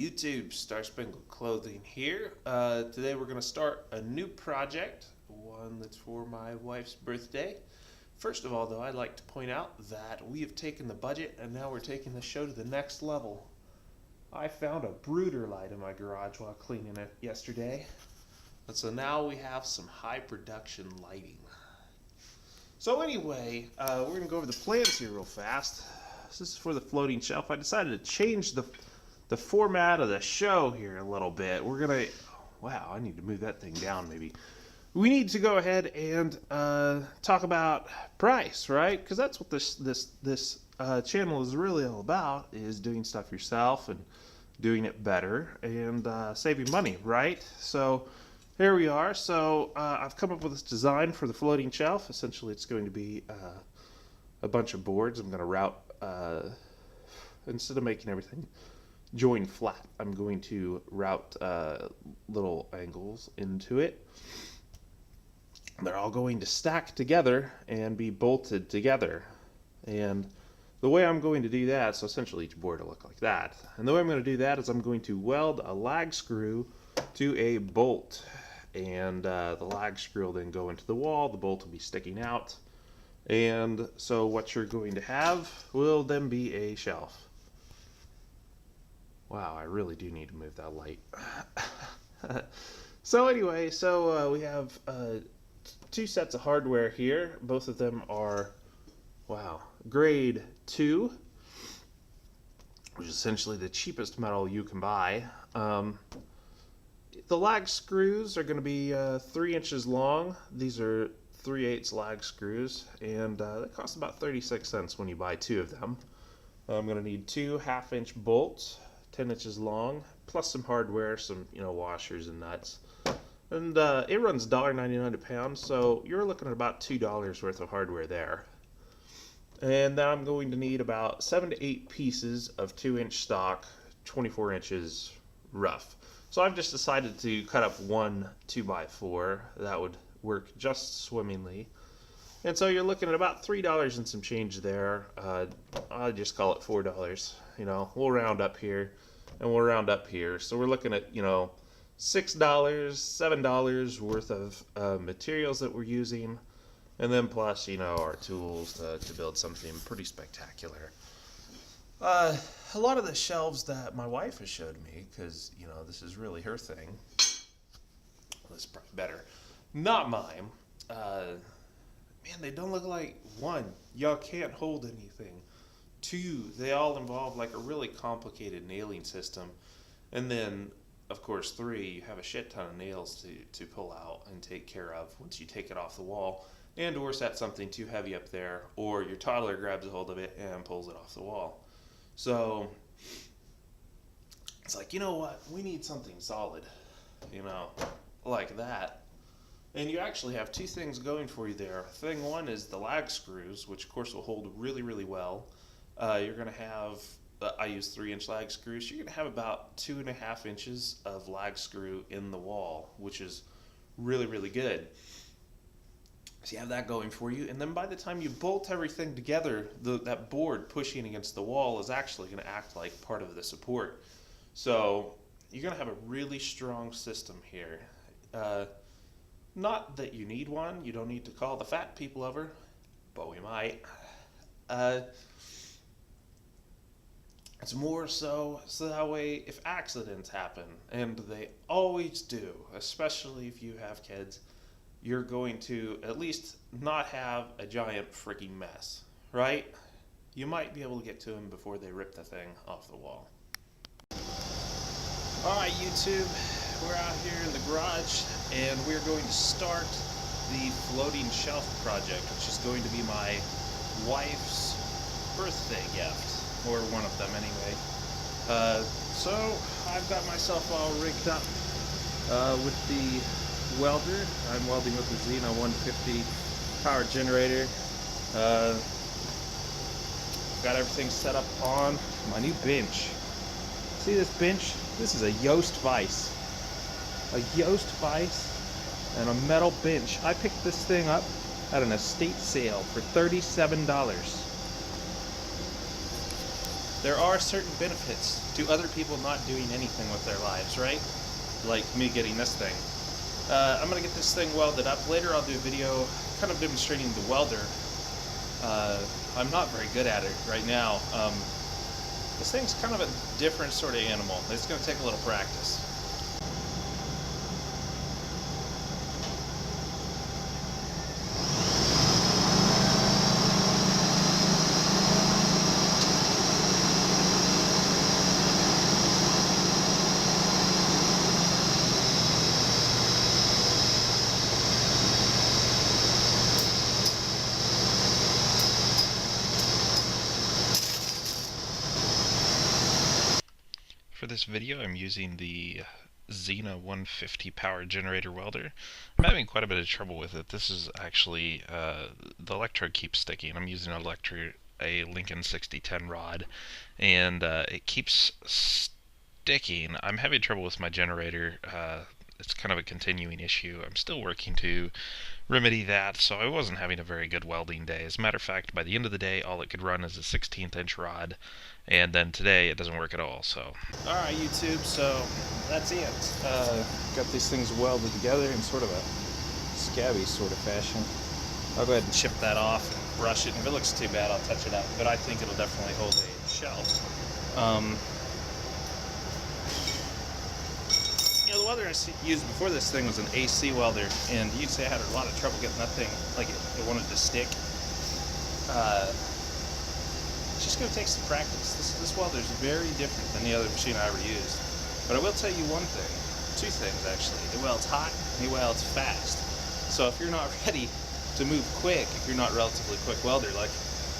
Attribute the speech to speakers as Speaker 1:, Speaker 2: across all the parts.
Speaker 1: YouTube, Star Spangled Clothing here. Today we're going to start a new project, one that's for my wife's birthday. First of all, though, I'd like to point out that we have taken the budget and now we're taking the show to the next level. I found a brooder light in my garage while cleaning it yesterday. And so now we have some high production lighting. So anyway, we're going to go over the plans here real fast. This is for the floating shelf. I decided to change the format of the show here a little bit. We're gonna, wow, I need to move that thing down maybe. We need to go ahead and talk about price, right? Because that's what this channel is really all about, is doing stuff yourself and doing it better and saving money, right? So here we are. So I've come up with this design for the floating shelf. Essentially, it's going to be a bunch of boards. I'm going to route, instead of making everything join flat, I'm going to route little angles into it. They're all going to stack together and be bolted together. And the way I'm going to do that, so essentially each board will look like that. And the way I'm going to do that is I'm going to weld a lag screw to a bolt. And the lag screw will then go into the wall, the bolt will be sticking out. And so what you're going to have will then be a shelf. Wow, I really do need to move that light. So anyway, we have two sets of hardware here. Both of them are, wow, grade 2, which is essentially the cheapest metal you can buy. The lag screws are going to be 3 inches long. These are 3/8 lag screws, and they cost about 36 cents when you buy 2 of them. I'm going to need 2 half-inch bolts, 10 inches long, plus some hardware, some washers and nuts. And it runs $1.99 a pound, so you're looking at about $2 worth of hardware there. And then I'm going to need about 7 to 8 pieces of 2-inch stock, 24 inches rough. So I've just decided to cut up one 2x4. That would work just swimmingly. And so you're looking at about $3 and some change there. I'll just call it $4. We'll round up here and we'll round up here. So we're looking at, $6, $7 worth of materials that we're using. And then plus, our tools to build something pretty spectacular. A lot of the shelves that my wife has showed me, because, this is really her thing. Well, this is probably better. Not mine. Man, they don't look like, 1, y'all can't hold anything. 2, they all involve like a really complicated nailing system. And then, of course, 3, you have a shit ton of nails to pull out and take care of once you take it off the wall. And or set something too heavy up there, or your toddler grabs a hold of it and pulls it off the wall. So, it's like, you know what, we need something solid, like that. And you actually have 2 things going for you there. Thing 1 is the lag screws, which of course will hold really, really well. You're going to have, I use 3-inch lag screws, you're going to have about 2.5 inches of lag screw in the wall, which is really, really good. So you have that going for you, and then by the time you bolt everything together, that board pushing against the wall is actually going to act like part of the support. So you're going to have a really strong system here. Not that you need one, you don't need to call the fat people over, but we might. It's more so that way if accidents happen, and they always do, especially if you have kids, you're going to at least not have a giant freaking mess, right? You might be able to get to them before they rip the thing off the wall. Alright, YouTube, we're out here in the garage and we're going to start the floating shelf project, which is going to be my wife's birthday gift, or one of them anyway. So I've got myself all rigged up with the welder. I'm welding with the Xena 150 power generator. Got everything set up on my new bench. See this bench? This is a Yoast vise. A Yoast vise and a metal bench. I picked this thing up at an estate sale for $37.
Speaker 2: there are certain benefits to other people not doing anything with their lives, right? Like me getting this thing. I'm going to get this thing welded up. Later I'll do a video kind of demonstrating the welder. I'm not very good at it right now. This thing's kind of a different sort of animal. It's going to take a little practice. For this video, I'm using the Xena 150 power generator welder. I'm having quite a bit of trouble with it. This is actually, the electrode keeps sticking. I'm using a Lincoln 6010 rod, and it keeps sticking. I'm having trouble with my generator. It's kind of a continuing issue. I'm still working to remedy that, so I wasn't having a very good welding day. As a matter of fact, by the end of the day, all it could run is a 16th inch rod, and then today it doesn't work at all. So, alright YouTube, so that's it. Got these things welded together in sort of a scabby sort of fashion. I'll go ahead and chip that off and brush it, and if it looks too bad I'll touch it up, but I think it'll definitely hold a shelf. The welder I used before this thing was an AC welder, and you'd say I had a lot of trouble getting that thing, like it wanted to stick. It's just going to take some practice. This welder is very different than the other machine I ever used. But I will tell you one thing, two things actually. It welds hot, and it welds fast. So if you're not ready to move quick, if you're not a relatively quick welder, like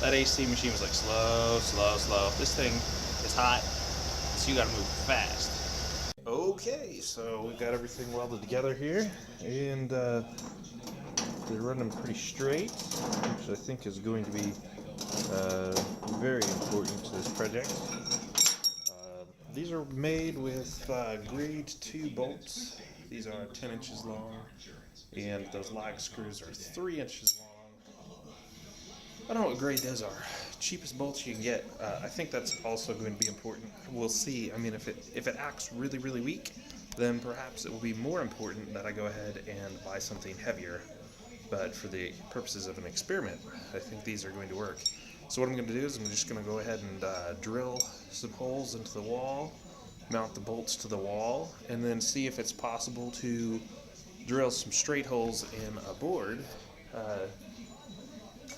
Speaker 2: that AC machine was like slow, slow, slow. This thing is hot, so you got to move fast. Okay, so we've got everything welded together here, and they're running pretty straight, which I think is going to be very important to this project. These are made with grade 2 bolts. These are 10 inches long, and those lag screws are 3 inches long. I don't know what grade those are. Cheapest bolts you can get. I think that's also going to be important. We'll see. I mean, if it acts really, really weak, then perhaps it will be more important that I go ahead and buy something heavier. But for the purposes of an experiment, I think these are going to work. So what I'm going to do is I'm just going to go ahead and drill some holes into the wall, mount the bolts to the wall, and then see if it's possible to drill some straight holes in a board.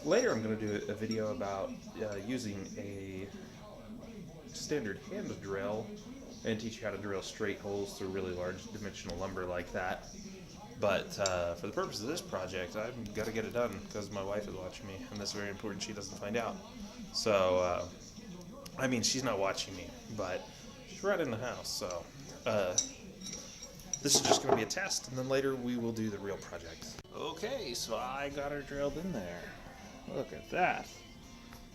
Speaker 2: Later I'm going to do a video about using a standard hand drill and teach you how to drill straight holes through really large dimensional lumber like that. But for the purpose of this project, I've got to get it done because my wife is watching me, and that's very important she doesn't find out. So, I mean, she's not watching me, but she's right in the house, so this is just going to be a test, and then later we will do the real project. Okay, so I got her drilled in there. Look at that.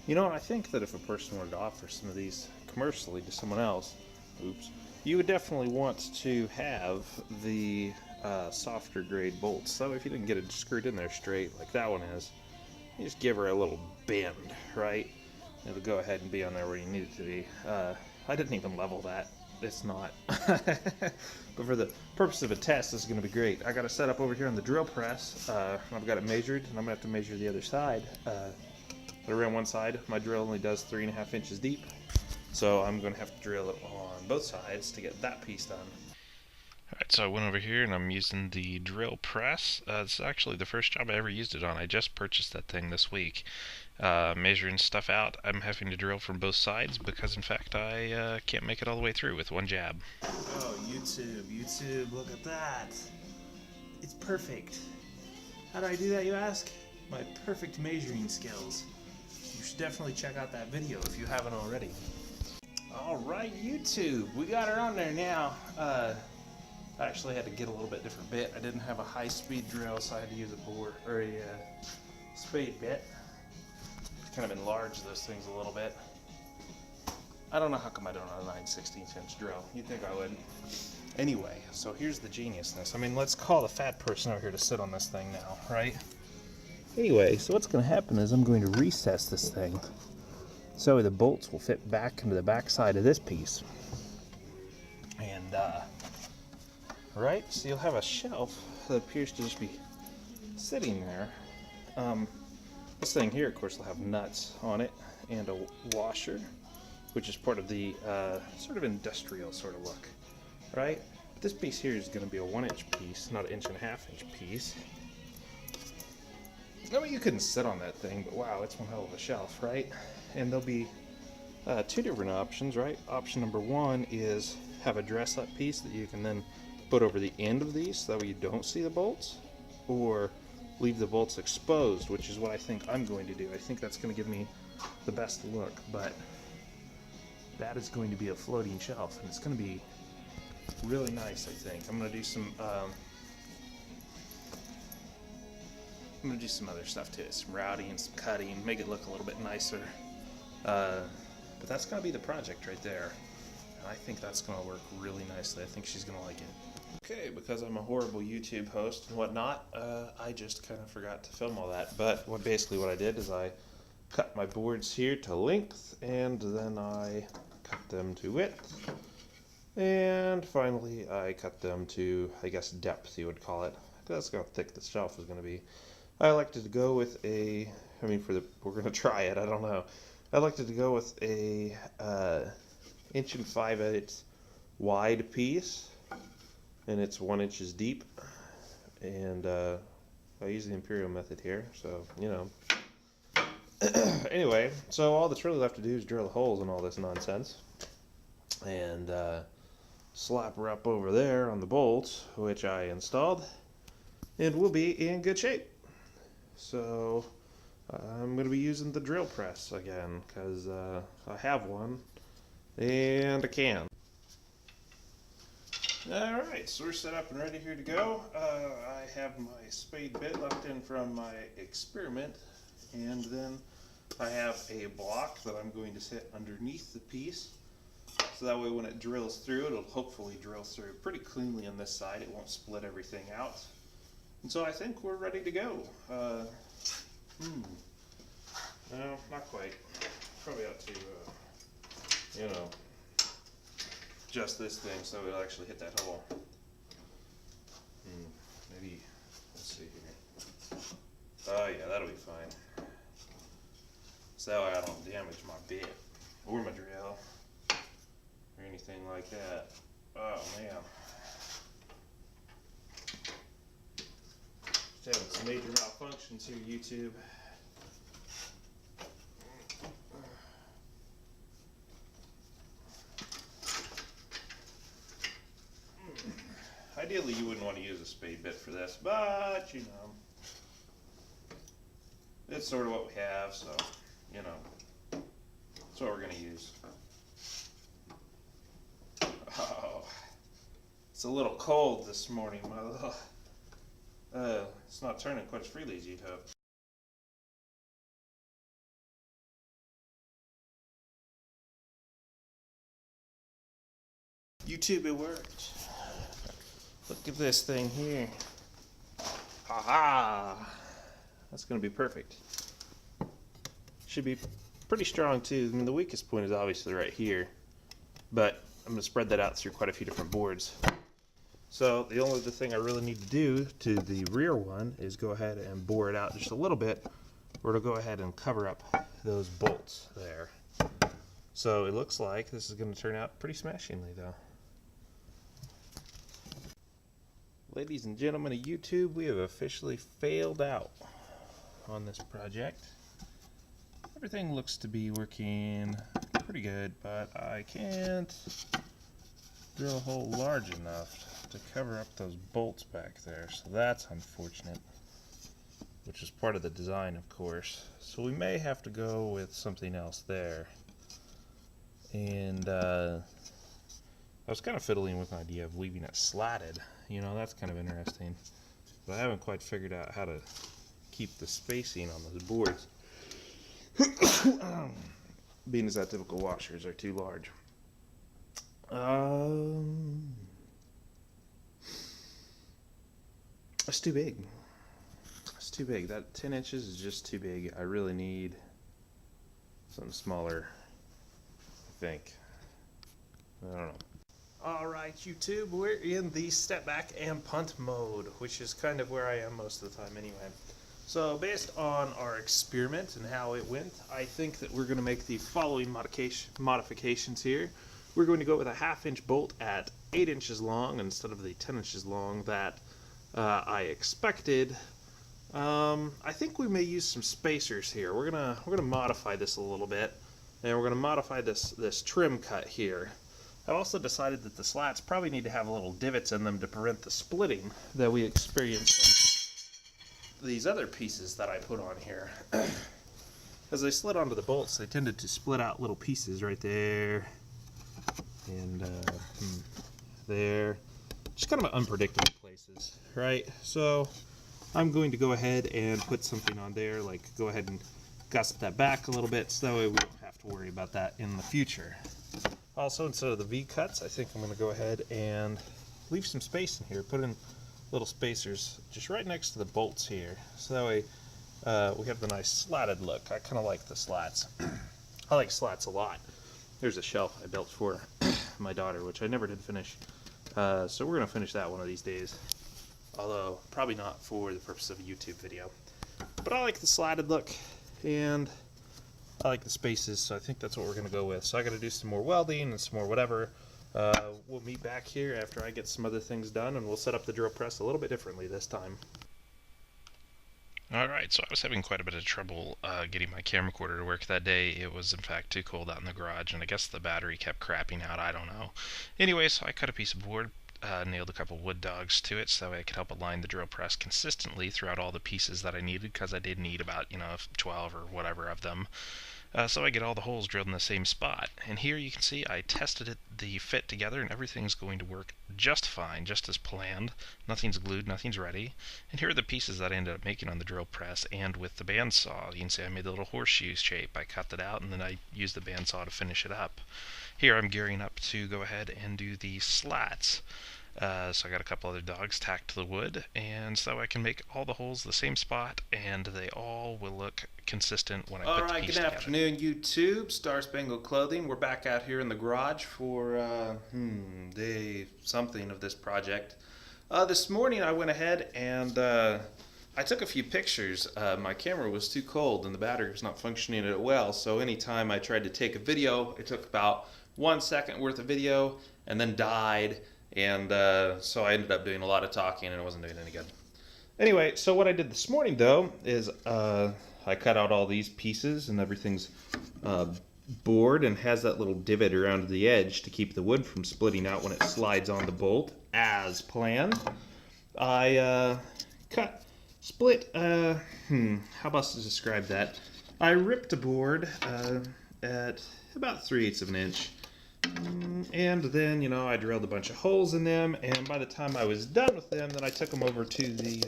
Speaker 2: You know, I think that if a person were to offer some of these commercially to someone else, you would definitely want to have the softer grade bolts. So if you didn't get it screwed in there straight like that one is, you just give her a little bend, right? It'll go ahead and be on there where you need it to be. I didn't even level that. It's not. But for the purpose of a test, this is going to be great. I got it set up over here on the drill press. I've got it measured, and I'm going to have to measure the other side. But around one side, my drill only does 3.5 inches deep. So I'm going to have to drill it on both sides to get that piece done. Alright, so I went over here and I'm using the drill press. It's actually the first job I ever used it on. I just purchased that thing this week. Measuring stuff out, I'm having to drill from both sides because in fact I can't make it all the way through with one jab. Oh, YouTube, look at that. It's perfect. How do I do that, you ask? My perfect measuring skills. You should definitely check out that video if you haven't already. Alright, YouTube, we got her on there now. I actually had to get a little bit different bit. I didn't have a high-speed drill, so I had to use a bore or a spade bit. Kind of enlarge those things a little bit. I don't know how come I don't have a 9/16 inch drill. You'd think I would. Anyway, so here's the geniusness. I mean, let's call the fat person over here to sit on this thing now, right? Anyway, so what's going to happen is I'm going to recess this thing So the bolts will fit back into the back side of this piece. And, right, so you'll have a shelf that appears to just be sitting there. This thing here, of course, will have nuts on it and a washer, which is part of the sort of industrial sort of look, right? This piece here is going to be a 1-inch piece, not an 1.5-inch piece. I mean, you couldn't sit on that thing, but wow, it's one hell of a shelf, right? And there'll be two different options, right? Option number one is have a dress-up piece that you can then put over the end of these, so that way you don't see the bolts, or leave the bolts exposed, which is what I think I'm going to do. I think that's going to give me the best look, but that is going to be a floating shelf, and it's going to be really nice, I think. I'm going to do some other stuff to it, some routing and some cutting, make it look a little bit nicer. But that's going to be the project right there. And I think that's going to work really nicely. I think she's going to like it. Okay, because I'm a horrible YouTube host and whatnot, I just kind of forgot to film all that. But basically what I did is I cut my boards here to length, and then I cut them to width. And finally I cut them to, I guess, depth, you would call it. That's how thick the shelf is going to be. I elected to go with we're going to try it, I don't know. I elected to go with a 1 5/8 inch wide piece, and it's 1 inch deep. And I use the imperial method here, so, you know. Anyway, so all that's really left to do is drill the holes in all this nonsense. And slap her up over there on the bolts, which I installed, and we'll be in good shape. So I'm going to be using the drill press again, because I have one and a can. Alright, so we're set up and ready here to go. I have my spade bit left in from my experiment, and then I have a block that I'm going to sit underneath the piece, so that way when it drills through, it'll hopefully drill through pretty cleanly on this side. It won't split everything out. And so I think we're ready to go. No, not quite. Probably ought to, adjust this thing so it'll actually hit that hole. Maybe, let's see here. Oh yeah, that'll be fine. So that way I don't damage my bit or my drill or anything like that. Oh man. Just having some major malfunctions here, YouTube. Ideally, you wouldn't want to use a spade bit for this, but, you know, it's sort of what we have, so, you know, that's what we're going to use. Oh, it's a little cold this morning, my little, it's not turning quite as freely as you'd hope. YouTube, it worked. Look at this thing here. Ha-ha! That's going to be perfect. Should be pretty strong too. I mean, the weakest point is obviously right here, but I'm going to spread that out through quite a few different boards. So the only other thing I really need to do to the rear one is go ahead and bore it out just a little bit, or to go ahead and cover up those bolts there. So it looks like this is going to turn out pretty smashingly though. Ladies and gentlemen of YouTube, we have officially failed out on this project. Everything looks to be working pretty good, but I can't drill a hole large enough to cover up those bolts back there, so that's unfortunate, which is part of the design, of course. So we may have to go with something else there. And I was kind of fiddling with the idea of leaving it slatted. You know, that's kind of interesting. But I haven't quite figured out how to keep the spacing on those boards. Being as that typical washers are too large. It's too big. It's too big. That 10 inches is just too big. I really need something smaller, I think. I don't know. Alright YouTube, we're in the step back and punt mode, which is kind of where I am most of the time anyway. So based on our experiment and how it went, I think that we're going to make the following modifications here. We're going to go with a 1/2 inch bolt at 8 inches long instead of the 10 inches long that I expected. I think we may use some spacers here. We're gonna modify this a little bit, and we're gonna modify this trim cut here. I've also decided that the slats probably need to have little divots in them to prevent the splitting that we experienced on these other pieces that I put on here. As they slid onto the bolts, they tended to split out little pieces right there and there. Just kind of unpredictable places, right? So I'm going to go ahead and put something on there, like go ahead and gusset that back a little bit so that way we don't have to worry about that in the future. Also, instead of the V-cuts, I think I'm going to go ahead and leave some space in here, put in little spacers just right next to the bolts here, so that way we have the nice slatted look. I kind of like the slats. I like slats a lot. There's a shelf I built for my daughter, which I never did finish, so we're going to finish that one of these days. Although, probably not for the purpose of a YouTube video. But I like the slatted look, and I like the spaces, so I think that's what we're going to go with. So I got to do some more welding and some more whatever. We'll meet back here after I get some other things done, and we'll set up the drill press a little bit differently this time.
Speaker 3: Alright, so I was having quite a bit of trouble getting my camcorder to work that day. It was in fact too cold out in the garage, and I guess the battery kept crapping out, I don't know. Anyway, so I cut a piece of board, nailed a couple wood dogs to it so that way I could help align the drill press consistently throughout all the pieces that I needed, because I did need about, 12 or whatever of them. So I get all the holes drilled in the same spot. And here you can see I tested the fit together, and everything's going to work just fine, just as planned. Nothing's glued, nothing's ready. And here are the pieces that I ended up making on the drill press and with the bandsaw. You can see I made the little horseshoe shape. I cut that out, and then I used the bandsaw to finish it up. Here I'm gearing up to go ahead and do the slats. So I got a couple other dogs tacked to the wood, and so I can make all the holes the same spot, and they all will look consistent when I put the piece together.
Speaker 2: Alright, good afternoon YouTube, Star Spangled Clothing. We're back out here in the garage for day something of this project. This morning I went ahead and I took a few pictures. My camera was too cold and the battery was not functioning at well, so anytime I tried to take a video, it took about 1 second worth of video and then died. And so I ended up doing a lot of talking and it wasn't doing any good. Anyway, so what I did this morning though is I cut out all these pieces, and everything's bored and has that little divot around the edge to keep the wood from splitting out when it slides on the bolt as planned. I split, how best to describe that? I ripped a board at about 3/8 of an inch. And then, I drilled a bunch of holes in them, and by the time I was done with them, then I took them over to the,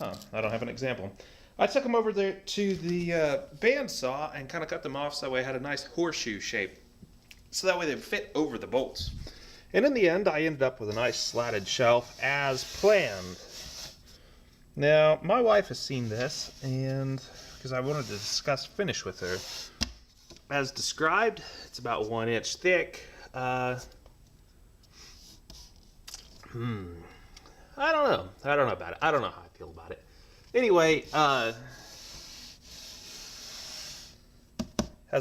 Speaker 2: I don't have an example. I took them over there to the bandsaw and kind of cut them off so that way I had a nice horseshoe shape. So that way they would fit over the bolts. And in the end, I ended up with a nice slatted shelf as planned. Now, my wife has seen this, and because I wanted to discuss finish with her. As described, it's about 1 inch thick. I don't know. I don't know about it. I don't know how I feel about it. Anyway, has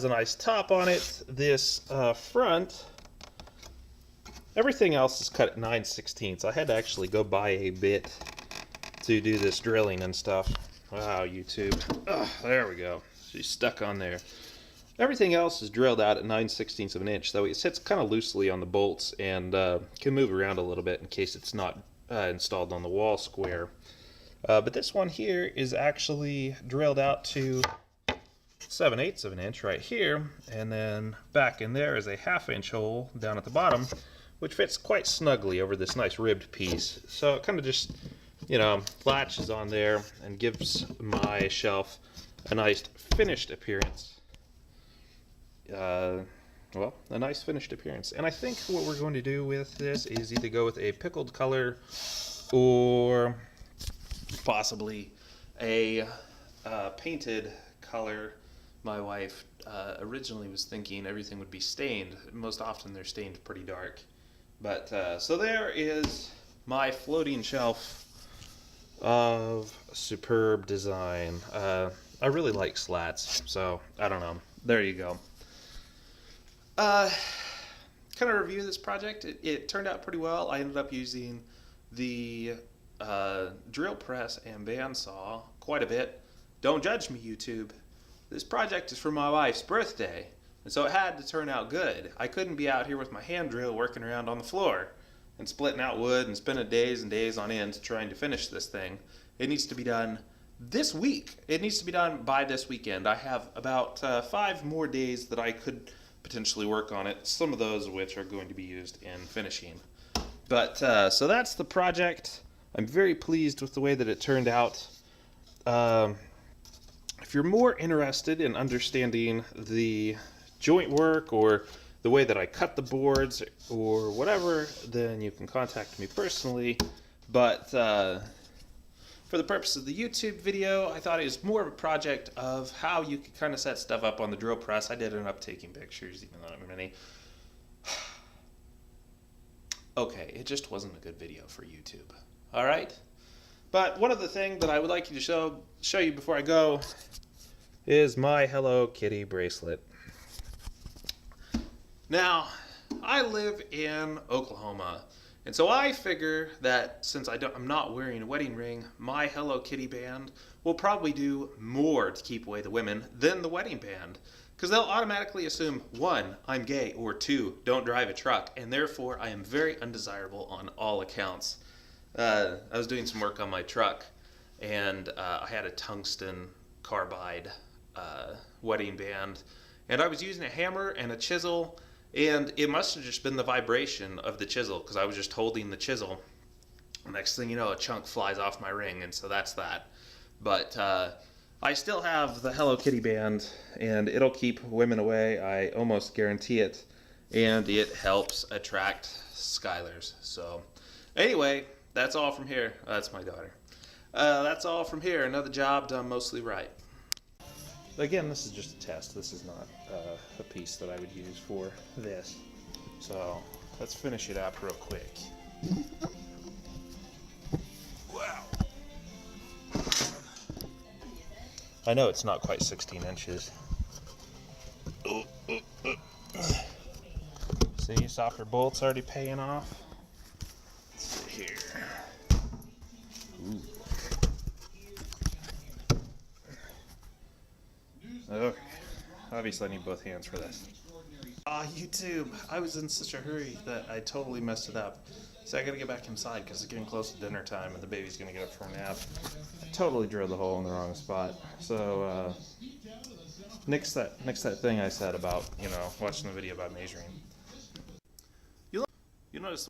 Speaker 2: a nice top on it. This front, everything else is cut at 9/16. I had to actually go buy a bit to do this drilling and stuff. Wow, YouTube. There we go. She's stuck on there. Everything else is drilled out at 9/16 of an inch, so it sits kind of loosely on the bolts and can move around a little bit in case it's not installed on the wall square. But this one here is actually drilled out to 7/8 of an inch right here, and then back in there is a 1/2 inch hole down at the bottom, which fits quite snugly over this nice ribbed piece. So it kind of just, latches on there and gives my shelf a nice finished appearance. Well, a nice finished appearance. And I think what we're going to do with this is either go with a pickled color or possibly a painted color
Speaker 1: my wife originally was thinking everything would be stained. Most often they're stained pretty dark. But so there is my floating shelf of superb design. I really like slats, so I don't know. There you go. Kind of review this project. It turned out pretty well. I ended up using the drill press and bandsaw quite a bit. Don't judge me, YouTube. This project is for my wife's birthday, and so it had to turn out good. I couldn't be out here with my hand drill working around on the floor and splitting out wood and spending days and days on end trying to finish this thing. It needs to be done this week. It needs to be done by this weekend. I have about 5 more days that I could potentially work on it, some of those of which are going to be used in finishing. But so that's the project. I'm very pleased with the way that it turned out. If you're more interested in understanding the joint work or the way that I cut the boards or whatever, then you can contact me personally. But for the purpose of the YouTube video, I thought it was more of a project of how you could kind of set stuff up on the drill press. I did end up taking pictures, even though not many. Okay, it just wasn't a good video for YouTube. All right? But one other thing that I would like you to show you before I go is my Hello Kitty bracelet. Now, I live in Oklahoma, and so I figure that since I'm not wearing a wedding ring, my Hello Kitty band will probably do more to keep away the women than the wedding band, because they'll automatically assume, 1, I'm gay, or 2, don't drive a truck, and therefore I am very undesirable on all accounts. I was doing some work on my truck, and I had a tungsten carbide wedding band, and I was using a hammer and a chisel, and it must have just been the vibration of the chisel, because I was just holding the chisel. Next thing you know, a chunk flies off my ring, and so that's that. But I still have the Hello Kitty band, and it'll keep women away, I almost guarantee it, and it helps attract Skylers. So anyway, that's all from here. That's my daughter. That's all from here. Another job done mostly right.
Speaker 2: Again, this is just a test. This is not a piece that I would use for this. So let's finish it up real quick. Wow. I know it's not quite 16 inches. See, softer bolts already paying off. Let's see here. Ooh. Okay. Obviously, I need both hands for this.
Speaker 1: YouTube, I was in such a hurry that I totally messed it up. So I gotta get back inside because it's getting close to dinner time and the baby's gonna get up for a nap.
Speaker 2: I totally drilled the hole in the wrong spot. So, nix that thing I said about, watching the video about measuring.
Speaker 1: You'll notice